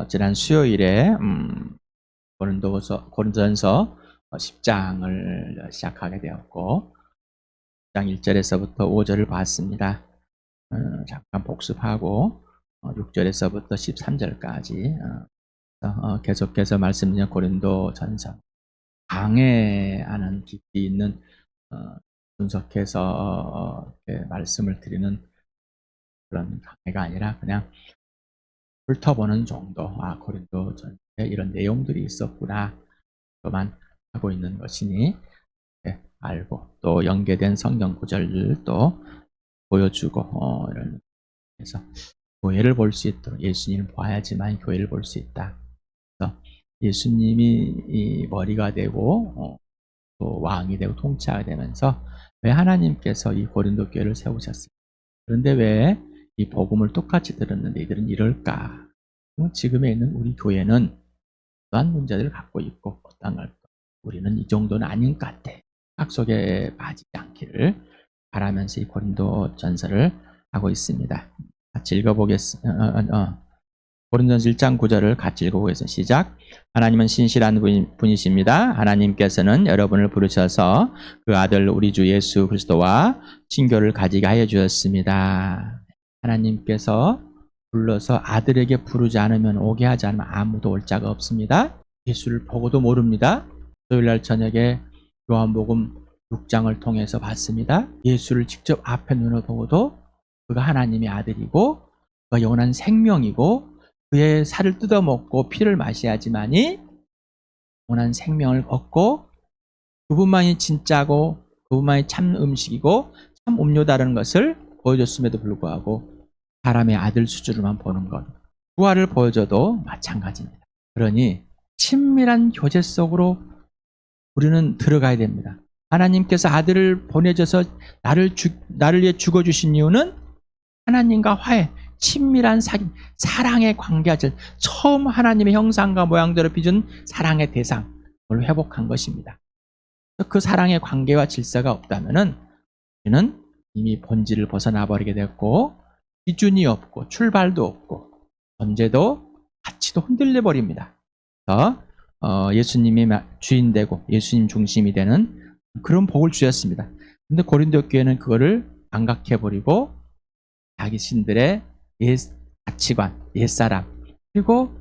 지난 수요일에 고린도전서 10장을 시작하게 되었고 10장 1절에서부터 5절을 봤습니다. 잠깐 복습하고 6절에서부터 13절까지 계속해서 말씀드린 고린도전서 강해하는 깊이 있는 분석해서 말씀을 드리는 그런 강해가 아니라 그냥 훑어보는 정도. 고린도전서에 이런 내용들이 있었구나. 그만 하고 있는 것이니 알고 또 연계된 성경 구절들도 보여주고 이런 그래서 교회를 볼 수 있도록 예수님을 봐야지만 교회를 볼 수 있다. 그래서 예수님이 이 머리가 되고 또 왕이 되고 통치하게 되면서 왜 하나님께서 이 고린도 교회를 세우셨을까? 그런데 왜 이 복음을 똑같이 들었는데 이들은 이럴까? 지금에 있는 우리 교회는 어떠한 문제들을 갖고 있고 어떠한 걸 우리는 이 정도는 아닌 것 같아. 학 속에 빠지지 않기를 바라면서 이 고린도 전서를 하고 있습니다. 같이 읽어보겠습니다. 고린도전서 1장 9절을 같이 읽어보겠습니다. 시작. 하나님은 신실한 분이십니다. 하나님께서는 여러분을 부르셔서 그 아들 우리 주 예수 그리스도와 친교를 가지게 하여 주셨습니다. 하나님께서 불러서 아들에게 부르지 않으면 오게 하지 않으면 아무도 올 자가 없습니다. 예수를 보고도 모릅니다. 토요일날 저녁에 요한복음 6장을 통해서 봤습니다. 예수를 직접 앞에 눈을 보고도 그가 하나님의 아들이고 그가 영원한 생명이고 그의 살을 뜯어먹고 피를 마셔야지만이 영원한 생명을 얻고 그분만이 진짜고 그분만이 참 음식이고 참 음료다라는 것을 보여줬음에도 불구하고 사람의 아들 수준으로만 보는 것 부활을 보여줘도 마찬가지입니다. 그러니 친밀한 교제 속으로 우리는 들어가야 됩니다. 하나님께서 아들을 보내줘서 나를 위해 죽어주신 이유는 하나님과 화해, 친밀한 사랑의 관계를 처음 하나님의 형상과 모양대로 빚은 사랑의 대상을 회복한 것입니다. 그 사랑의 관계와 질서가 없다면 우리는 이미 본질을 벗어나 버리게 됐고 기준이 없고 출발도 없고 존재도 가치도 흔들려 버립니다. 그래서 예수님이 주인되고 예수님 중심이 되는 그런 복을 주셨습니다. 근데 고린도 교회는 그거를 망각해버리고 자기 신들의 옛 가치관, 옛사람 그리고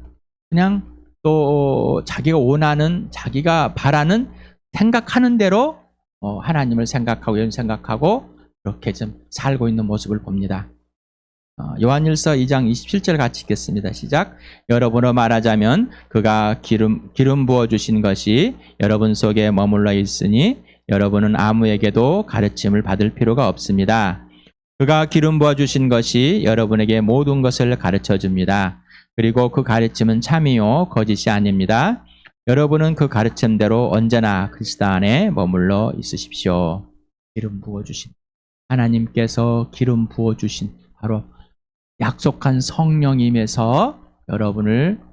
그냥 또 자기가 원하는 자기가 바라는 생각하는 대로 하나님을 생각하고 예수님 생각하고 그렇게 좀 살고 있는 모습을 봅니다. 요한일서 2장 27절 같이 읽겠습니다. 시작. 여러분으로 말하자면 그가 기름 부어주신 것이 여러분 속에 머물러 있으니 여러분은 아무에게도 가르침을 받을 필요가 없습니다. 그가 기름 부어주신 것이 여러분에게 모든 것을 가르쳐줍니다. 그리고 그 가르침은 참이요 거짓이 아닙니다. 여러분은 그 가르침대로 언제나 그리스도 안에 머물러 있으십시오. 기름 부어주신 하나님께서 기름 부어주신 바로 약속한 성령임에서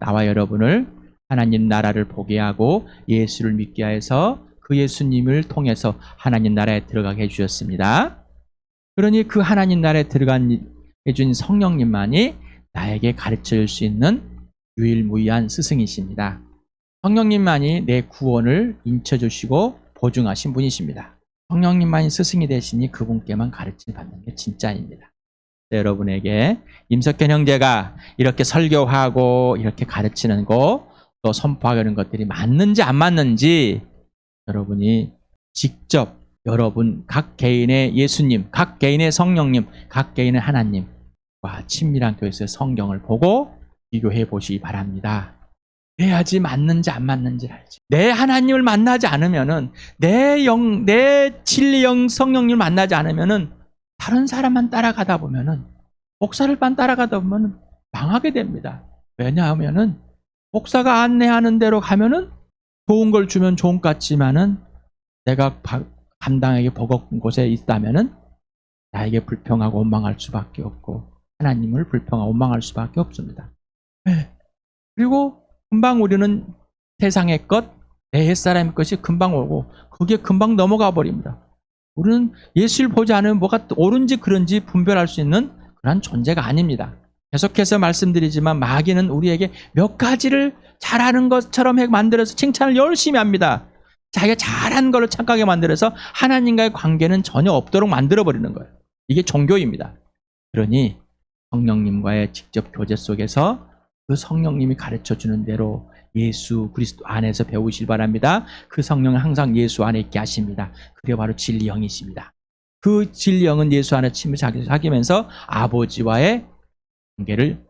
나와 여러분을 하나님 나라를 보게 하고 예수를 믿게 해서 그 예수님을 통해서 하나님 나라에 들어가게 해주셨습니다. 그러니 그 하나님 나라에 들어간 해준 성령님만이 나에게 가르쳐줄 수 있는 유일무이한 스승이십니다. 성령님만이 내 구원을 인쳐주시고 보증하신 분이십니다. 성령님만이 스승이 되시니 그분께만 가르침 받는 게 진짜입니다. 여러분에게 임석현 형제가 이렇게 설교하고 이렇게 가르치는 거 또 선포하는 것들이 맞는지 안 맞는지 여러분이 직접 여러분 각 개인의 예수님, 각 개인의 성령님, 각 개인의 하나님과 친밀한 교회에서 성경을 보고 비교해 보시기 바랍니다. 그래야지 맞는지 안 맞는지를 알지. 내 하나님을 만나지 않으면은 내 진리 영 성령님을 만나지 않으면은 다른 사람만 따라가다 보면은 목사를만 따라가다 보면은 망하게 됩니다. 왜냐하면은 목사가 안내하는 대로 가면은 좋은 걸 주면 좋은 것 같지만은 내가 감당하기 버거운 곳에 있다면은 나에게 불평하고 원망할 수밖에 없고 하나님을 불평하고 원망할 수밖에 없습니다. 그리고 금방 우리는 세상의 것, 내 옛사람의 것이 금방 오고 그게 금방 넘어가 버립니다. 우리는 예수를 보지 않으면 뭐가 옳은지 그른지 분별할 수 있는 그런 존재가 아닙니다. 계속해서 말씀드리지만 마귀는 우리에게 몇 가지를 잘하는 것처럼 만들어서 칭찬을 열심히 합니다. 자기가 잘한 걸로 착각하게 만들어서 하나님과의 관계는 전혀 없도록 만들어버리는 거예요. 이게 종교입니다. 그러니 성령님과의 직접 교제 속에서 그 성령님이 가르쳐주는 대로 예수 그리스도 안에서 배우실 바랍니다. 그 성령은 항상 예수 안에 있게 하십니다. 그게 바로 진리 영이십니다. 그 진리 영은 예수 안에 침을 사귀면서 아버지와의 관계를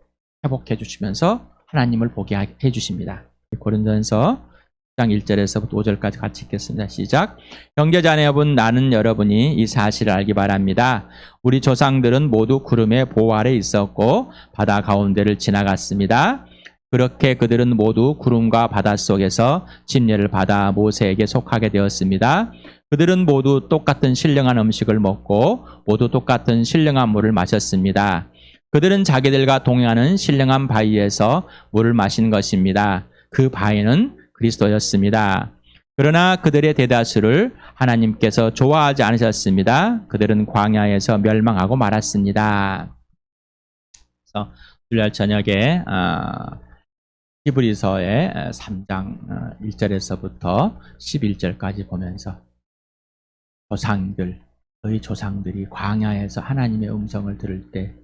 회복해 주시면서 하나님을 보게 해 주십니다. 고린도전서 10장 1절에서부터 5절까지 같이 읽겠습니다. 시작. 형제자매 여러분, 나는 여러분이 이 사실을 알기 바랍니다. 우리 조상들은 모두 구름의 보호 아래 있었고 바다 가운데를 지나갔습니다. 그렇게 그들은 모두 구름과 바다 속에서 침례를 받아 모세에게 속하게 되었습니다. 그들은 모두 똑같은 신령한 음식을 먹고 모두 똑같은 신령한 물을 마셨습니다. 그들은 자기들과 동행하는 신령한 바위에서 물을 마신 것입니다. 그 바위는 그리스도였습니다. 그러나 그들의 대다수를 하나님께서 좋아하지 않으셨습니다. 그들은 광야에서 멸망하고 말았습니다. 그래서 주일 저녁에 히브리서의 3장 1절에서부터 11절까지 보면서 저희 조상들이 광야에서 하나님의 음성을 들을 때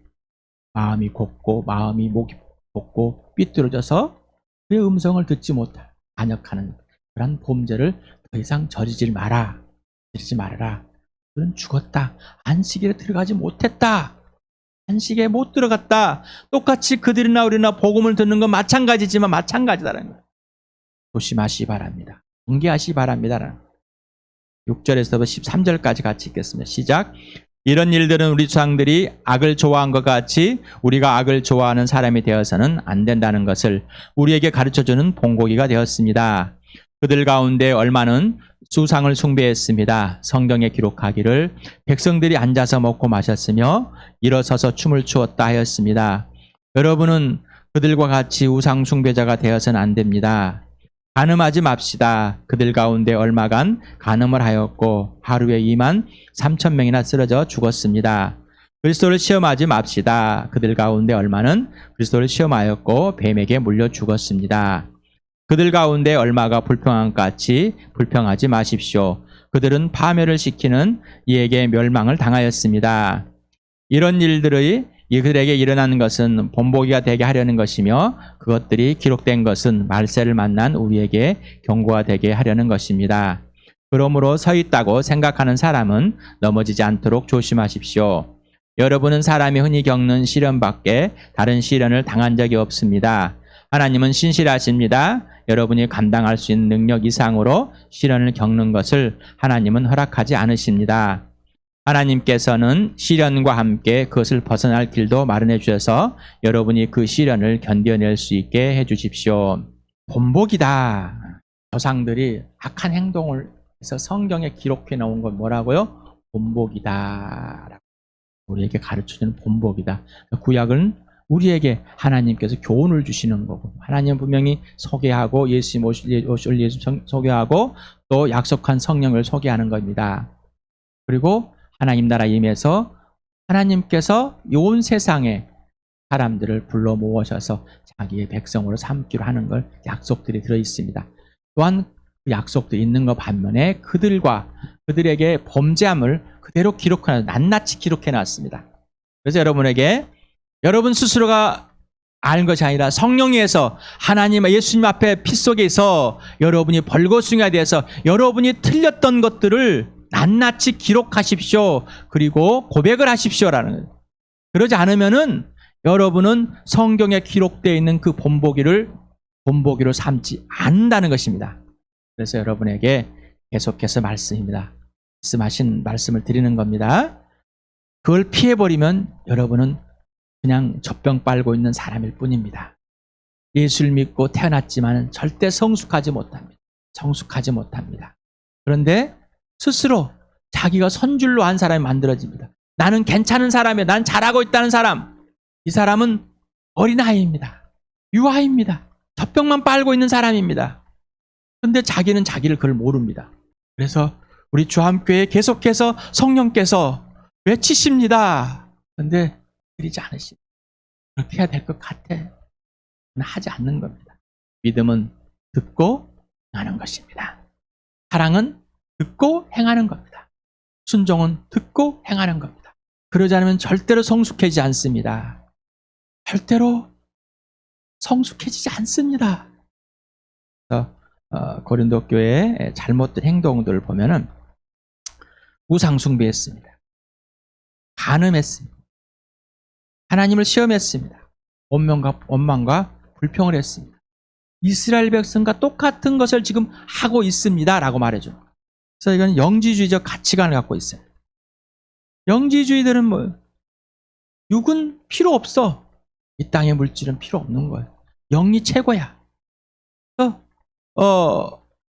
마음이 곱고 마음이 목이 곱고 삐뚤어져서 그의 음성을 듣지 못할 반역하는 그런 범죄를 더 이상 저지르지 말아라. 그는 죽었다. 안식일에 들어가지 못했다. 안식에 못 들어갔다. 똑같이 그들이나 우리나 복음을 듣는 건 마찬가지지만 마찬가지다라는 거예요. 조심하시기 바랍니다. 경계하시기 바랍니다. 6절에서 13절까지 같이 읽겠습니다. 시작. 이런 일들은 우리 조상들이 악을 좋아한 것 같이 우리가 악을 좋아하는 사람이 되어서는 안 된다는 것을 우리에게 가르쳐주는 본보기가 되었습니다. 그들 가운데 얼마는 수상을 숭배했습니다. 성경에 기록하기를 백성들이 앉아서 먹고 마셨으며 일어서서 춤을 추었다 하였습니다. 여러분은 그들과 같이 우상 숭배자가 되어서는 안 됩니다. 간음하지 맙시다. 그들 가운데 얼마간 간음을 하였고 하루에 2만 3천 명이나 쓰러져 죽었습니다. 그리스도를 시험하지 맙시다. 그들 가운데 얼마는 그리스도를 시험하였고 뱀에게 물려 죽었습니다. 그들 가운데 얼마가 불평한 것 같이 불평하지 마십시오. 그들은 파멸을 시키는 이에게 멸망을 당하였습니다. 이런 일들이 이들에게 일어나는 것은 본보기가 되게 하려는 것이며 그것들이 기록된 것은 말세를 만난 우리에게 경고가 되게 하려는 것입니다. 그러므로 서 있다고 생각하는 사람은 넘어지지 않도록 조심하십시오. 여러분은 사람이 흔히 겪는 시련밖에 다른 시련을 당한 적이 없습니다. 하나님은 신실하십니다. 여러분이 감당할 수 있는 능력 이상으로 시련을 겪는 것을 하나님은 허락하지 않으십니다. 하나님께서는 시련과 함께 그것을 벗어날 길도 마련해 주셔서 여러분이 그 시련을 견뎌낼 수 있게 해 주십시오. 본보기다. 조상들이 악한 행동을 해서 성경에 기록해 놓은 건 뭐라고요? 본보기다. 우리에게 가르쳐주는 본보기다. 구약은 우리에게 하나님께서 교훈을 주시는 거고 하나님은 분명히 소개하고 예수 소개하고 또 약속한 성령을 소개하는 겁니다. 그리고 하나님 나라에 임해서 하나님께서 온 세상에 사람들을 불러 모으셔서 자기의 백성으로 삼기로 하는 걸 약속들이 들어있습니다. 또한 그 약속도 있는 것 반면에 그들에게 범죄함을 그대로 낱낱이 기록해놨습니다. 그래서 여러분에게 여러분 스스로가 아는 것이 아니라 성령에서 하나님 예수님 앞에 피 속에서 여러분이 벌거숭이가 돼서 여러분이 틀렸던 것들을 낱낱이 기록하십시오. 그리고 고백을 하십시오라는 거예요. 그러지 않으면은 여러분은 성경에 기록되어 있는 그 본보기로 삼지 않는다는 것입니다. 그래서 여러분에게 계속해서 말씀하신 말씀을 드리는 겁니다. 그걸 피해버리면 여러분은 그냥 젖병 빨고 있는 사람일 뿐입니다. 예수를 믿고 태어났지만 절대 성숙하지 못합니다. 그런데 스스로 자기가 선줄로 한 사람이 만들어집니다. 나는 괜찮은 사람이야. 난 잘하고 있다는 사람. 이 사람은 어린아이입니다. 유아입니다. 젖병만 빨고 있는 사람입니다. 그런데 자기는 자기를 그걸 모릅니다. 그래서 우리 주함교회에 계속해서 성령께서 외치십니다. 그런데 들리지 않으십니다. 그렇게 해야 될 것 같아. 하지 않는 겁니다. 믿음은 듣고 행하는 것입니다. 사랑은 듣고 행하는 겁니다. 순종은 듣고 행하는 겁니다. 그러지 않으면 절대로 성숙해지지 않습니다. 절대로 성숙해지지 않습니다. 그래서 고린도 교회의 잘못된 행동들을 보면은 우상 숭배했습니다. 간음했습니다. 하나님을 시험했습니다. 원망과 불평을 했습니다. 이스라엘 백성과 똑같은 것을 지금 하고 있습니다. 라고 말해줘요. 그래서 이건 영지주의적 가치관을 갖고 있어요. 영지주의들은 뭐, 육은 필요 없어. 이 땅의 물질은 필요 없는 거예요. 영이 최고야.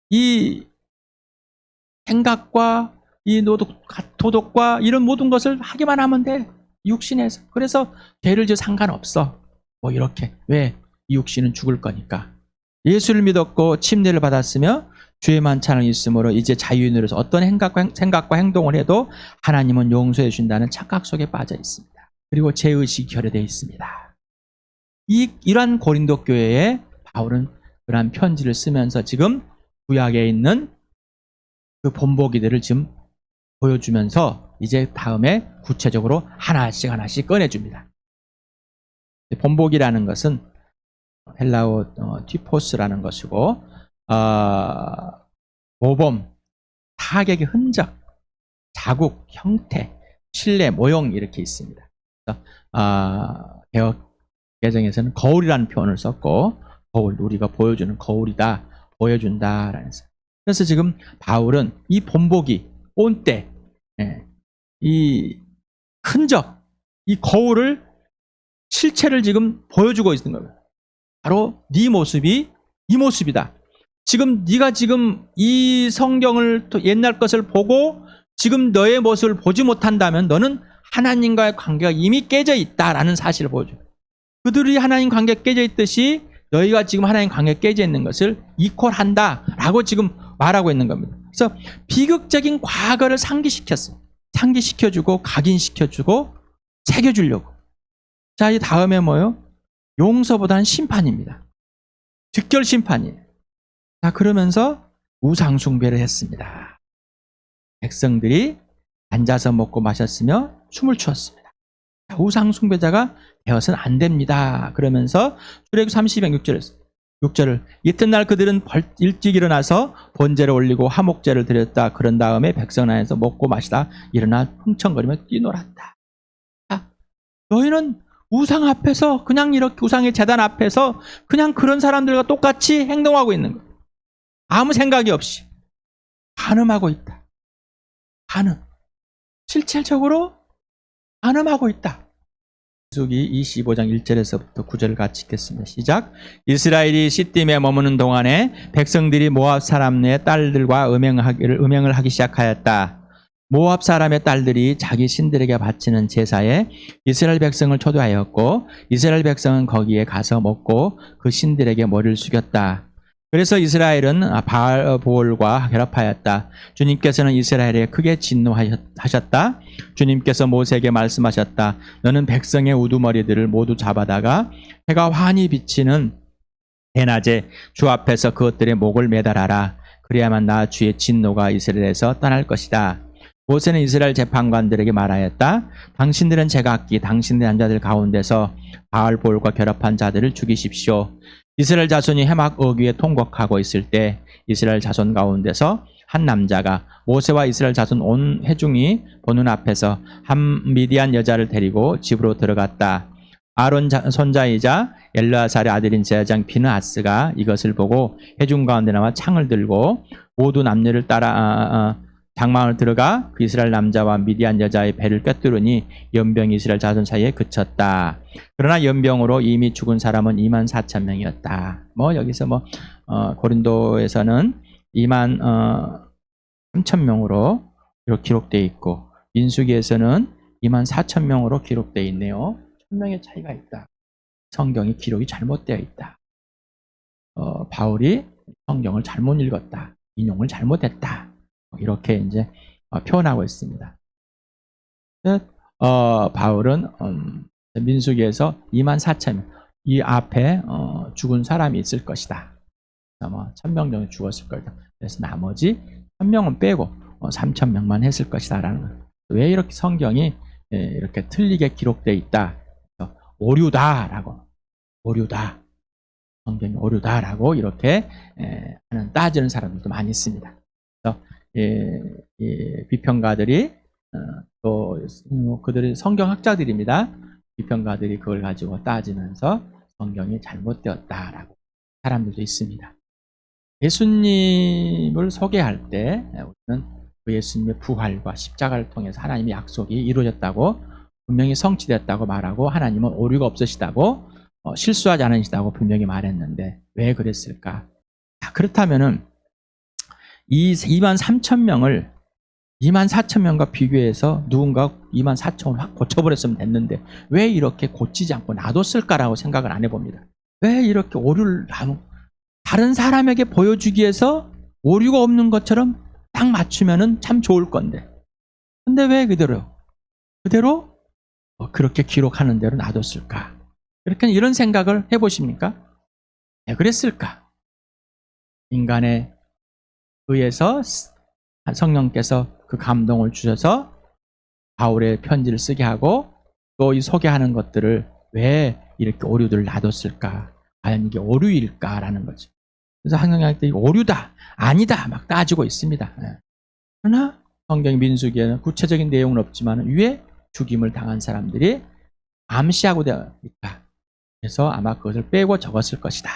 이 생각과 이 도덕과 이런 모든 것을 하기만 하면 돼. 육신에서. 그래서 죄를 지어 상관없어. 뭐 이렇게. 왜? 이 육신은 죽을 거니까. 예수를 믿었고 침례를 받았으며 주의 만찬을 있으므로 이제 자유인으로서 어떤 생각과 행동을 해도 하나님은 용서해 준다는 착각 속에 빠져 있습니다. 그리고 죄의식이 결여되어 있습니다. 이러한 고린도 교회에 바울은 그러한 편지를 쓰면서 지금 구약에 있는 그 본보기들을 지금 보여주면서 이제 다음에 구체적으로 하나씩 꺼내줍니다. 본보기라는 것은 헬라어 티포스라는 것이고 모범, 타격의 흔적, 자국, 형태, 실내, 모형 이렇게 있습니다. 개혁 개정에서는 거울이라는 표현을 썼고 거울, 우리가 보여주는 거울이다, 보여준다라는 거. 그래서 지금 바울은 이 본보기, 본때, 이 흔적, 이 거울을 실체를 지금 보여주고 있는 거예요. 바로 네 모습이 이 모습이다. 지금 네가 지금 이 성경을 옛날 것을 보고 지금 너의 모습을 보지 못한다면 너는 하나님과의 관계가 이미 깨져 있다라는 사실을 보여줘요. 그들이 하나님 관계가 깨져 있듯이 너희가 지금 하나님 관계가 깨져 있는 것을 이퀄한다라고 지금 말하고 있는 겁니다. 그래서 비극적인 과거를 상기시켰어요. 상기시켜주고 각인시켜주고 새겨주려고. 자, 이 다음에 뭐요? 용서보다는 심판입니다. 즉결 심판이에요. 자, 그러면서 우상 숭배를 했습니다. 백성들이 앉아서 먹고 마셨으며 춤을 추었습니다. 자, 우상 숭배자가 되어서는 안 됩니다. 그러면서 출애굽 32장 6절을 이튿날 그들은 일찍 일어나서 번제를 올리고 화목제를 드렸다. 그런 다음에 백성 안에서 먹고 마시다 일어나 흥청거리며 뛰놀았다. 자, 너희는 우상 앞에서 그냥 이렇게 우상의 제단 앞에서 그냥 그런 사람들과 똑같이 행동하고 있는 거예요. 아무 생각이 없이 간음하고 있다. 간음. 실질적으로 간음하고 있다. 민수기 25장 1절에서부터 9절을 같이 읽겠습니다. 시작. 이스라엘이 시딤에 머무는 동안에 백성들이 모압 사람의 딸들과 음행을 하기 시작하였다. 모압 사람의 딸들이 자기 신들에게 바치는 제사에 이스라엘 백성을 초대하였고 이스라엘 백성은 거기에 가서 먹고 그 신들에게 머리를 숙였다. 그래서 이스라엘은 바알보올과 결합하였다. 주님께서는 이스라엘에 크게 진노하셨다. 주님께서 모세에게 말씀하셨다. 너는 백성의 우두머리들을 모두 잡아다가 해가 환히 비치는 대낮에 주 앞에서 그것들의 목을 매달아라. 그래야만 나 주의 진노가 이스라엘에서 떠날 것이다. 모세는 이스라엘 재판관들에게 말하였다. 당신들은 제각기 당신들의 남자들 가운데서 바알볼과 결합한 자들을 죽이십시오. 이스라엘 자손이 해막 어귀에 통곡하고 있을 때 이스라엘 자손 가운데서 한 남자가 모세와 이스라엘 자손 온 회중이 보는 앞에서 한 미디안 여자를 데리고 집으로 들어갔다. 아론 손자이자 엘르아살의 아들인 제사장 비느하스가 이것을 보고 회중 가운데 나와 창을 들고 모두 남녀를 따라 장막을 들어가 그 이스라엘 남자와 미디안 여자의 배를 꿰뚫으니 연병이 이스라엘 자손 사이에 그쳤다. 그러나 연병으로 이미 죽은 사람은 24,000명이었다. 여기서 고린도에서는 23,000명으로 기록되어 있고 민수기에서는 24,000명으로 기록되어 있네요. 1,000명의 차이가 있다. 성경의 기록이 잘못되어 있다. 바울이 성경을 잘못 읽었다. 인용을 잘못했다. 이렇게 이제 표현하고 있습니다. 바울은 민수기에서 24,000명, 이 앞에 죽은 사람이 있을 것이다. 뭐 1,000명 정도 죽었을 거다. 그래서 나머지 1,000명은 빼고 3,000명만 했을 것이다라는 거예요. 왜 이렇게 성경이 이렇게 틀리게 기록되어 있다? 오류다라고, 오류다. 성경이 오류다라고 이렇게 따지는 사람들도 많이 있습니다. 그래서 비평가들이 또 그들이 성경학자들입니다. 비평가들이 그걸 가지고 따지면서 성경이 잘못되었다라고 사람들도 있습니다. 예수님을 소개할 때 우리는 그 예수님의 부활과 십자가를 통해서 하나님의 약속이 이루어졌다고, 분명히 성취됐다고 말하고, 하나님은 오류가 없으시다고, 실수하지 않으시다고 분명히 말했는데 왜 그랬을까? 그렇다면은 이 23,000명을 24,000명과 비교해서 누군가 24,000을 확 고쳐버렸으면 됐는데 왜 이렇게 고치지 않고 놔뒀을까라고 생각을 안 해봅니다. 왜 이렇게 오류를 다른 사람에게 보여주기 위해서 오류가 없는 것처럼 딱 맞추면은 참 좋을 건데, 근데 왜 그대로 그렇게 기록하는 대로 놔뒀을까? 이렇게 이런 생각을 해보십니까? 왜 그랬을까? 인간에 의해서 성령께서 그 감동을 주셔서 바울의 편지를 쓰게 하고 또 이 소개하는 것들을 왜 이렇게 오류들을 놔뒀을까? 과연 이게 오류일까라는 거죠. 그래서 한경학들이 오류다, 아니다 막 따지고 있습니다. 그러나 성경 민수기에는 구체적인 내용은 없지만 위에 죽임을 당한 사람들이 암시하고 되어 있다. 그래서 아마 그것을 빼고 적었을 것이다.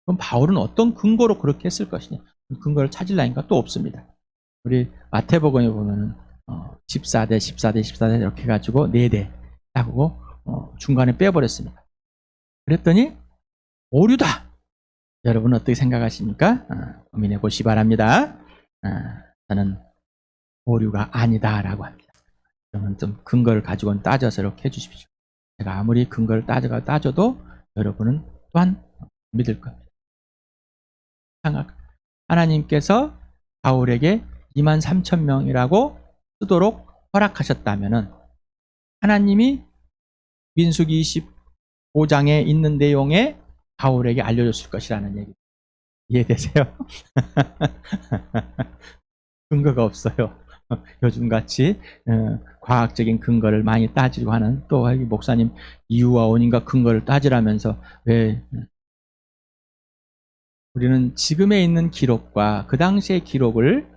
그럼 바울은 어떤 근거로 그렇게 했을 것이냐? 근거를 찾으려니까 또 없습니다. 우리 마태복음에 보면은 14대, 14대, 14대 이렇게 해가지고 4대 하고 중간에 빼버렸습니다. 그랬더니 오류다. 여러분 어떻게 생각하십니까? 고민해 보시기 바랍니다. 저는 오류가 아니다라고 합니다. 여러분 좀 근거를 가지고 따져서 이렇게 해주십시오. 제가 아무리 근거를 따져도 여러분은 또한 믿을 겁니다. 하나님께서 바울에게 23,000명이라고 쓰도록 허락하셨다면은 하나님이 민수기 25장에 있는 내용에 바울에게 알려줬을 것이라는 얘기. 이해되세요? 근거가 없어요. 요즘같이 과학적인 근거를 많이 따지고 하는, 또 목사님 이유와 원인과 근거를 따지라면서 왜 우리는 지금에 있는 기록과 그 당시의 기록법을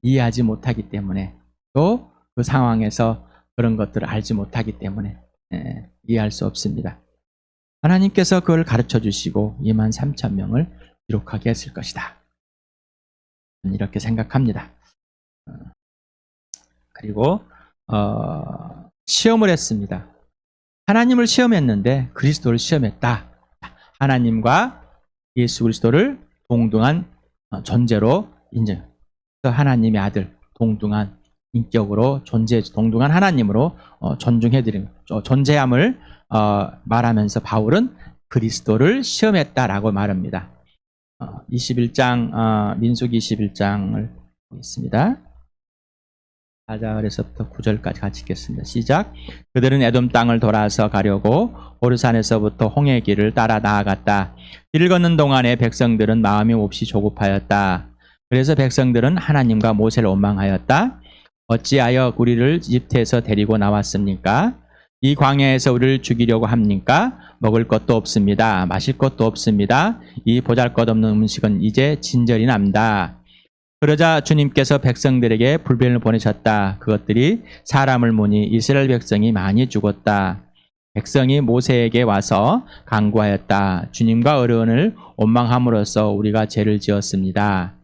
이해하지 못하기 때문에, 또 그 상황에서 그런 것들을 알지 못하기 때문에 이해할 수 없습니다. 하나님께서 그걸 가르쳐 주시고 23,000명을 기록하게 했을 것이다. 이렇게 생각합니다. 그리고 시험을 했습니다. 하나님을 시험했는데 그리스도를 시험했다. 하나님과 예수 그리스도를 동등한 존재로 인정. 하나님의 아들, 동등한 인격으로 동등한 하나님으로 존중해드린 존재함을 말하면서 바울은 그리스도를 시험했다라고 말합니다. 21장 민수기 21장을 보겠습니다. 4절에서부터 9절까지 같이 읽겠습니다. 시작. 그들은 에돔 땅을 돌아서 가려고 호르산에서부터 홍해 길을 따라 나아갔다. 길을 걷는 동안에 백성들은 마음이 몹시 조급하였다. 그래서 백성들은 하나님과 모세를 원망하였다. 어찌하여 우리를 이집트에서 데리고 나왔습니까? 이 광야에서 우리를 죽이려고 합니까? 먹을 것도 없습니다. 마실 것도 없습니다. 이 보잘것없는 음식은 이제 진절이 납니다. 그러자 주님께서 백성들에게 불변을 보내셨다. 그것들이 사람을 보니 이스라엘 백성이 많이 죽었다. 백성이 모세에게 와서 간구하였다. 주님과 어른을 원망함으로써 우리가 죄를 지었습니다.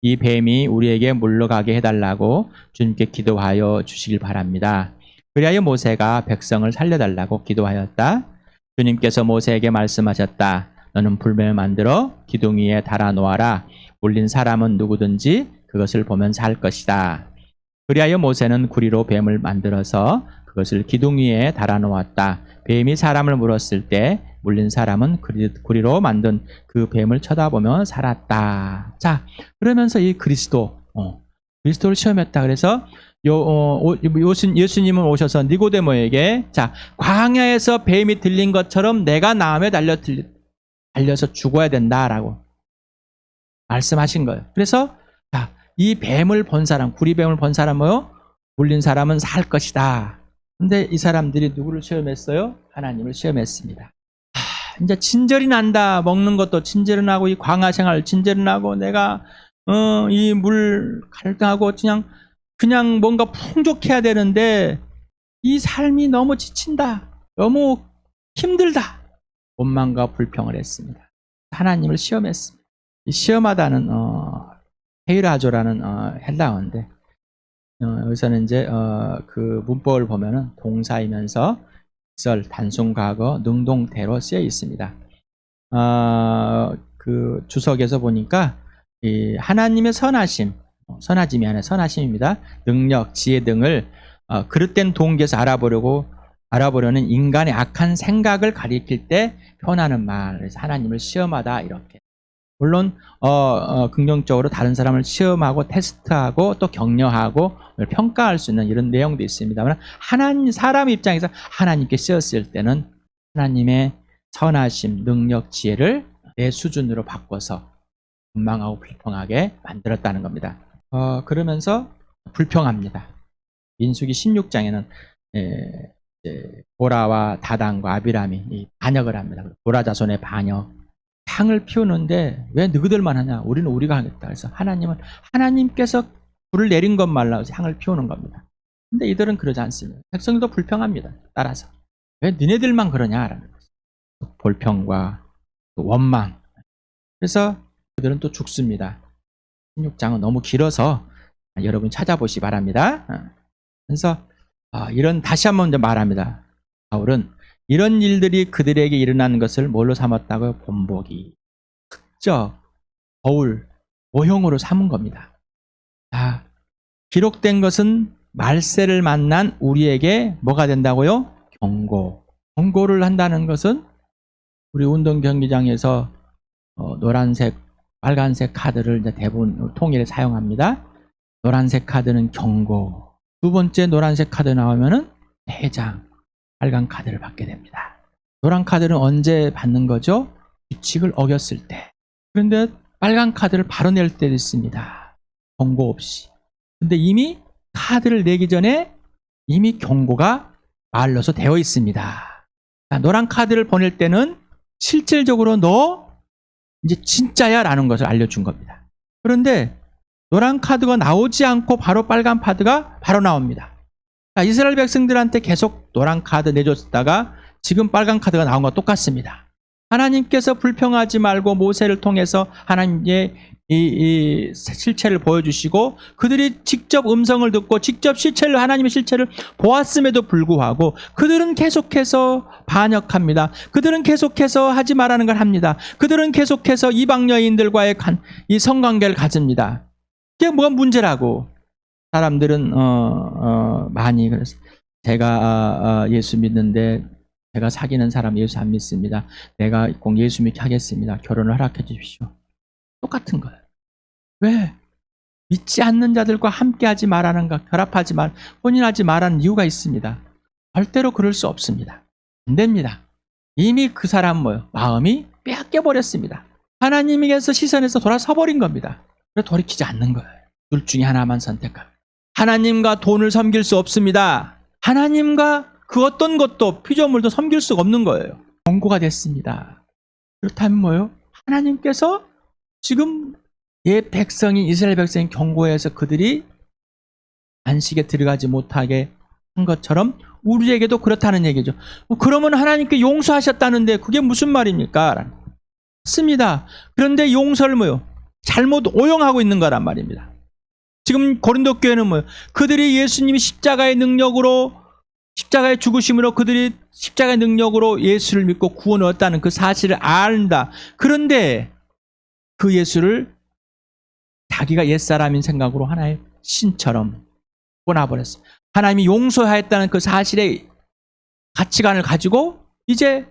이 뱀이 우리에게 물러가게 해달라고 주님께 기도하여 주시길 바랍니다. 그리하여 모세가 백성을 살려달라고 기도하였다. 주님께서 모세에게 말씀하셨다. 너는 불뱀을 만들어 기둥 위에 달아 놓아라. 물린 사람은 누구든지 그것을 보면 살 것이다. 그리하여 모세는 구리로 뱀을 만들어서 그것을 기둥 위에 달아 놓았다. 뱀이 사람을 물었을 때 물린 사람은 구리로 만든 그 뱀을 쳐다보며 살았다. 자, 그러면서 이 그리스도를 시험했다. 그래서 예수님은 오셔서 니고데모에게 자, 광야에서 뱀이 들린 것처럼 내가 나음에 달려서 죽어야 된다라고 말씀하신 거예요. 그래서 자, 이 뱀을 본 사람, 구리뱀을 본 사람은 물린 사람은 살 것이다. 근데 이 사람들이 누구를 시험했어요? 하나님을 시험했습니다. 이제 친절이 난다. 먹는 것도 친절이 나고 이 광야 생활 친절이 나고 내가 이 물 갈등하고 그냥 뭔가 풍족해야 되는데 이 삶이 너무 지친다. 너무 힘들다. 원망과 불평을 했습니다. 하나님을 시험했습니다. 이 시험하다는 헤이라조라는 헬라어인데 여기서는 이제 그 문법을 보면은 동사이면서 절 단순 과거 능동태로 쓰여 있습니다. 그 주석에서 보니까 이 하나님의 선하심이 아니라 선하심입니다. 능력, 지혜 등을 그릇된 동기에서 알아보려는 인간의 악한 생각을 가리킬 때 표현하는 말. 그래서 하나님을 시험하다 이렇게. 물론 긍정적으로 다른 사람을 시험하고 테스트하고 또 격려하고 평가할 수 있는 이런 내용도 있습니다만 사람 입장에서 하나님께 쓰였을 때는 하나님의 선하심, 능력, 지혜를 내 수준으로 바꿔서 원망하고 불평하게 만들었다는 겁니다. 그러면서 불평합니다. 민수기 16장에는 보라와 다단과 아비람이 반역을 합니다. 보라 자손의 반역. 향을 피우는데 왜 너희들만 하냐? 우리는 우리가 하겠다. 그래서 하나님께서 불을 내린 것 말라 향을 피우는 겁니다. 근데 이들은 그러지 않습니다. 백성들도 불평합니다. 따라서 왜 너네들만 그러냐라는 거죠. 불평과 원망. 그래서 그들은 또 죽습니다. 16장은 너무 길어서 여러분 찾아보시 바랍니다. 그래서 다시 한번 말합니다. 바울은 이런 일들이 그들에게 일어나는 것을 뭘로 삼았다고요? 본보기, 특적, 거울, 모형으로 삼은 겁니다. 기록된 것은 말세를 만난 우리에게 뭐가 된다고요? 경고를 한다는 것은 우리 운동 경기장에서 노란색, 빨간색 카드를 이제 대부분 통일에 사용합니다. 노란색 카드는 경고. 두 번째 노란색 카드 나오면은 퇴장. 빨간 카드를 받게 됩니다. 노란 카드는 언제 받는 거죠? 규칙을 어겼을 때. 그런데 빨간 카드를 바로 낼 때도 있습니다. 경고 없이. 근데 이미 카드를 내기 전에 이미 경고가 말로서 되어 있습니다. 노란 카드를 보낼 때는 실질적으로 너 이제 진짜야 라는 것을 알려준 겁니다. 그런데 노란 카드가 나오지 않고 바로 빨간 카드가 바로 나옵니다. 이스라엘 백성들한테 계속 노란 카드 내줬다가 지금 빨간 카드가 나온 것과 똑같습니다. 하나님께서 불평하지 말고 모세를 통해서 하나님의 이 실체를 보여주시고 그들이 직접 음성을 듣고 직접 하나님의 실체를 보았음에도 불구하고 그들은 계속해서 반역합니다. 그들은 계속해서 하지 말라는 걸 합니다. 그들은 계속해서 이방 여인들과의 이 성관계를 가집니다. 이게 뭐가 문제라고. 사람들은 많이 그래서 제가 예수 믿는데 제가 사귀는 사람 예수 안 믿습니다. 내가 꼭 예수 믿게 하겠습니다. 결혼을 허락해 주십시오. 똑같은 거예요. 왜? 믿지 않는 자들과 함께하지 말라는가, 혼인하지 말라는 이유가 있습니다. 절대로 그럴 수 없습니다. 안 됩니다. 이미 그 사람 마음이 빼앗겨 버렸습니다. 하나님에게서 시선에서 돌아서 버린 겁니다. 그래서 돌이키지 않는 거예요. 둘 중에 하나만 선택합니다. 하나님과 돈을 섬길 수 없습니다. 하나님과 그 어떤 것도 피조물도 섬길 수가 없는 거예요. 경고가 됐습니다. 그렇다면 뭐예요? 하나님께서 지금 백성인 이스라엘 백성인 경고해서 그들이 안식에 들어가지 못하게 한 것처럼 우리에게도 그렇다는 얘기죠. 그러면 하나님께 용서하셨다는데 그게 무슨 말입니까? 맞습니다. 그런데 용서를 잘못 오용하고 있는 거란 말입니다. 지금 고린도 교회는 그들이 예수님이 십자가의 죽으심으로 그들이 십자가의 능력으로 예수를 믿고 구원을 얻었다는 그 사실을 안다. 그런데 그 예수를 자기가 옛사람인 생각으로 하나의 신처럼 보내버렸어요. 하나님이 용서하였다는 그 사실의 가치관을 가지고 이제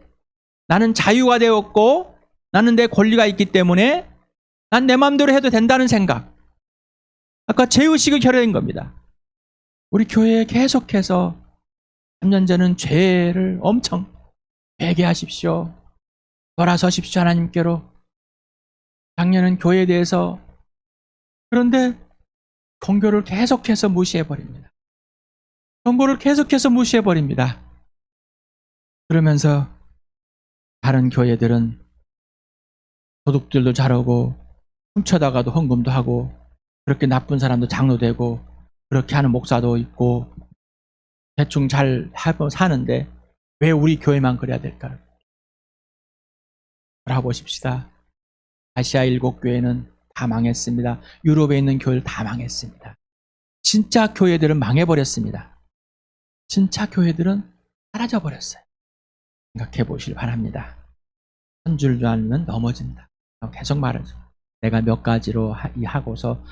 나는 자유가 되었고 나는 내 권리가 있기 때문에 난 내 마음대로 해도 된다는 생각. 아까 죄의식을 결여한 겁니다. 우리 교회에 계속해서 3년 전은 죄를 엄청 회개하십시오. 돌아서십시오. 하나님께로. 작년은 교회에 대해서. 그런데 경고를 계속해서 무시해버립니다. 경고를 계속해서 무시해버립니다. 그러면서 다른 교회들은 도둑들도 잘하고 훔쳐다가도 헌금도 하고 그렇게 나쁜 사람도 장로 되고 그렇게 하는 목사도 있고 대충 잘 하고 사는데 왜 우리 교회만 그래야 될까? 돌아보십시다. 아시아 7교회는 다 망했습니다. 유럽에 있는 교회들 다 망했습니다. 진짜 교회들은 망해버렸습니다. 진짜 교회들은 사라져버렸어요. 생각해 보시길 바랍니다. 한 줄도 아니면 넘어진다. 계속 말하죠. 내가 몇 가지로 하고서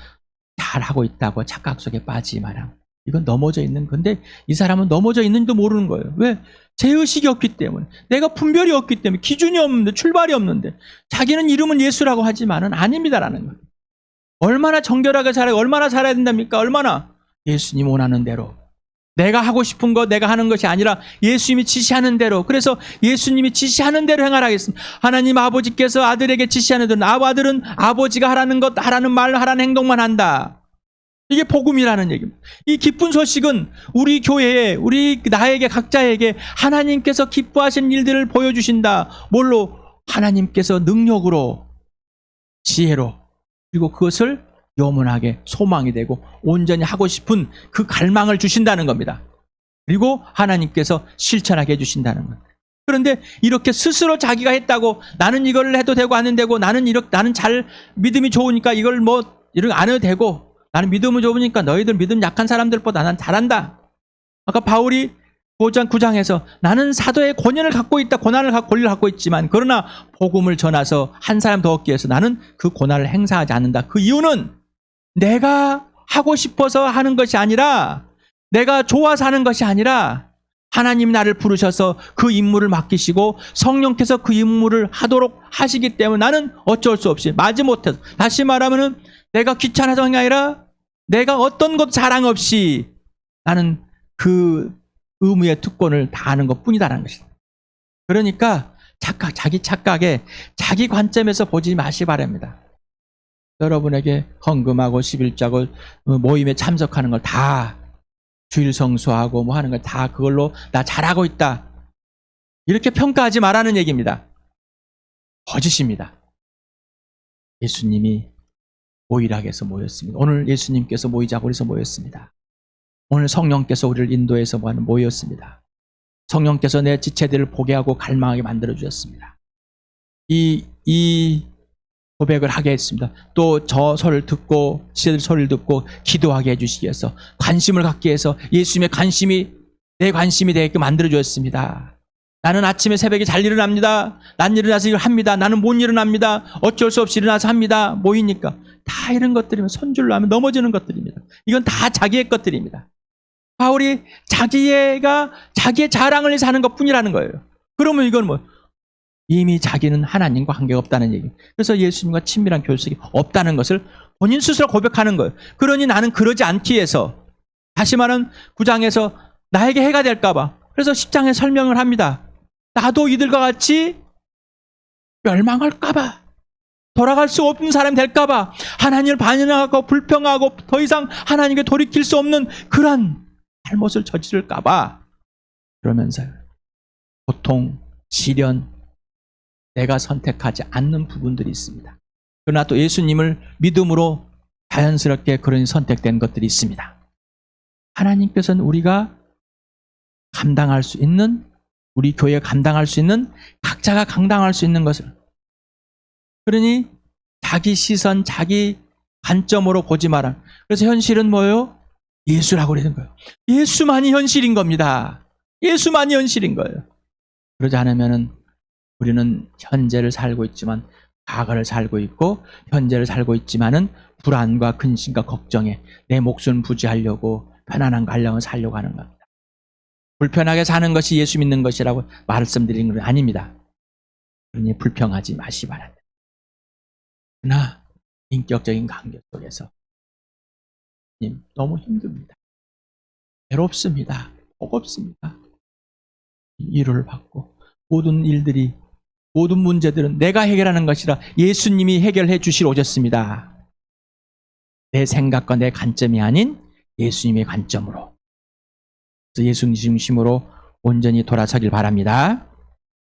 잘하고 있다고 착각 속에 빠지지 마라. 이건 넘어져 있는 건데 이 사람은 넘어져 있는지도 모르는 거예요. 왜? 제의식이 없기 때문에. 내가 분별이 없기 때문에. 기준이 없는데 출발이 없는데 자기는 이름은 예수라고 하지만은 아닙니다라는 거예요. 얼마나 정결하게 살아야 얼마나 살아야 된답니까? 얼마나? 예수님 원하는 대로. 내가 하고 싶은 거 내가 하는 것이 아니라 예수님이 지시하는 대로. 그래서 예수님이 지시하는 대로 행하라겠습니다. 하나님 아버지께서 아들에게 지시하는 대로 아들은 아버지가 하라는 것 하라는 말 하라는 행동만 한다. 이게 복음이라는 얘기입니다. 이 기쁜 소식은 우리 교회에 우리 나에게 각자에게 하나님께서 기뻐하신 일들을 보여주신다. 뭘로? 하나님께서 능력으로 지혜로 그리고 그것을 영원하게 소망이 되고 온전히 하고 싶은 그 갈망을 주신다는 겁니다. 그리고 하나님께서 실천하게 해주신다는 겁니다. 그런데 이렇게 스스로 자기가 했다고 나는 이걸 해도 되고 안 해도 되고 나는 잘 믿음이 좋으니까 이걸 이런 안 해도 되고 나는 믿음이 좋으니까 너희들 믿음 약한 사람들보다 난 잘한다. 아까 바울이 9장에서 나는 사도의 권위를 갖고 있다. 권위를 갖고 있지만 그러나 복음을 전해서 한 사람 더 얻기 위해서 나는 그 권한을 행사하지 않는다. 그 이유는 내가 하고 싶어서 하는 것이 아니라 내가 좋아서 하는 것이 아니라 하나님이 나를 부르셔서 그 임무를 맡기시고 성령께서 그 임무를 하도록 하시기 때문에 나는 어쩔 수 없이 마지못해서 다시 말하면 내가 귀찮아서 하는 게 아니라 내가 어떤 것 자랑 없이 나는 그 의무의 특권을 다하는 것뿐이다라는 것이다. 그러니까 자기 착각에 자기 관점에서 보지 마시 바랍니다. 여러분에게 헌금하고 11자고 모임에 참석하는 걸 다 주일 성수하고 뭐 하는 걸 다 그걸로 나 잘하고 있다. 이렇게 평가하지 말라는 얘기입니다. 거짓입니다. 예수님이 모이라고 해서 모였습니다. 오늘 예수님께서 모이자고 그래서 모였습니다. 오늘 성령께서 우리를 인도해서 모였습니다. 성령께서 내 지체들을 보게 하고 갈망하게 만들어 주셨습니다. 이 고백을 하게 했습니다. 또 저 소리를 듣고 지체들 소리를 듣고 기도하게 해주시기 위해서 관심을 갖기 위해서 예수님의 관심이 내 관심이 되게 만들어 주셨습니다. 나는 아침에 새벽에 잘 일어납니다. 난 일어나서 이걸 합니다. 나는 못 일어납니다. 어쩔 수 없이 일어나서 합니다. 모이니까 다 이런 것들이면 손줄로 하면 넘어지는 것들입니다. 이건 다 자기의 것들입니다. 바울이 자기의 자랑을 위해서 하는 것뿐이라는 거예요. 그러면 이건 이미 자기는 하나님과 관계가 없다는 얘기. 그래서 예수님과 친밀한 교섭이 없다는 것을 본인 스스로 고백하는 거예요. 그러니 나는 그러지 않기 위해서 다시 말하면 9장에서 나에게 해가 될까 봐. 그래서 10장에 설명을 합니다. 나도 이들과 같이 멸망할까 봐. 돌아갈 수 없는 사람이 될까 봐. 하나님을 반역하고 불평하고 더 이상 하나님께 돌이킬 수 없는 그런 잘못을 저지를까 봐. 그러면서 고통, 시련, 내가 선택하지 않는 부분들이 있습니다. 그러나 또 예수님을 믿음으로 자연스럽게 그런 선택된 것들이 있습니다. 하나님께서는 우리가 감당할 수 있는, 우리 교회가 감당할 수 있는, 각자가 감당할 수 있는 것을. 그러니 자기 시선, 자기 관점으로 보지 마라. 그래서 현실은 뭐예요? 예수라고 그러는 거예요. 예수만이 현실인 겁니다. 예수만이 현실인 거예요. 그러지 않으면은 우리는 현재를 살고 있지만 과거를 살고 있고 현재를 살고 있지만은 불안과 근심과 걱정에 내 몫을 부지하려고 편안한 갈량을 살려고 하는 겁니다. 불편하게 사는 것이 예수 믿는 것이라고 말씀드리는 건 아닙니다. 그러니 불평하지 마시 바랍니다. 그러나 인격적인 관계 속에서 너무 힘듭니다. 외롭습니다. 버겁습니다. 위로를 받고 모든 일들이, 모든 문제들은 내가 해결하는 것이라 예수님이 해결해 주시러 오셨습니다. 내 생각과 내 관점이 아닌 예수님의 관점으로, 예수님 중심으로 온전히 돌아서길 바랍니다.